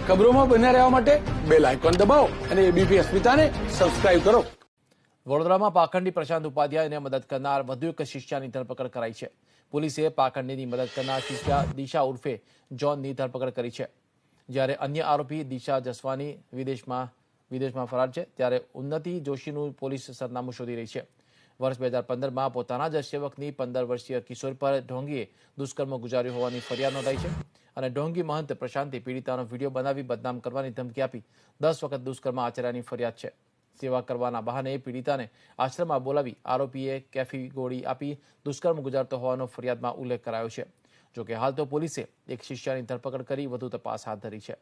ખબરોમાં બન્યા રહેવા માટે બેલ આઇકોન દબાવો અને એબીપી અસ્મિતાને સબસ્ક્રાઇબ કરો. વડોદરામાં પાખંડી પ્રશાંત ઉપાધ્યાયને મદદ કરનાર વધુ એક શિષ્યાની ધરપકડ કરાઈ છે. પોલીસે પાખંડીની મદદ કરનાર શિષ્યા દિશા ઉર્ફે જોનની ધરપકડ કરી છે. જ્યારે અન્ય આરોપી દિશા જસવાની વિદેશમાં ફરાર છે, ત્યારે ઉન્નતિ જોશીનું પોલીસ સરનામું શોધી રહી છે. વર્ષ 2015માં પોતાના જ સેવકની 15 વર્ષીય કિશોર પર ઢોંગીએ દુષ્કર્મ ગુજાર્યું હોવાની ફરિયાદ નોંધાઈ છે અને ઢોંગી મહંત પ્રશાંતે પીડિતાનો વિડીયો બનાવી બદનામ કરવાની ધમકી આપી 10 વખત દુષ્કર્મ આચર્યાની ફરિયાદ છે. સેવા કરવાના બહાને પીડિતાને આશ્રમમાં બોલાવી આરોપીએ કેફી ગોળી આપી દુષ્કર્મ ગુજારતો હોવાનો ફરિયાદમાં ઉલ્લેખ કરાયો છે. જોકે હાલ તો પોલીસે એક શિષ્યની ધરપકડ કરી વધુ તપાસ હાથ ધરી છે.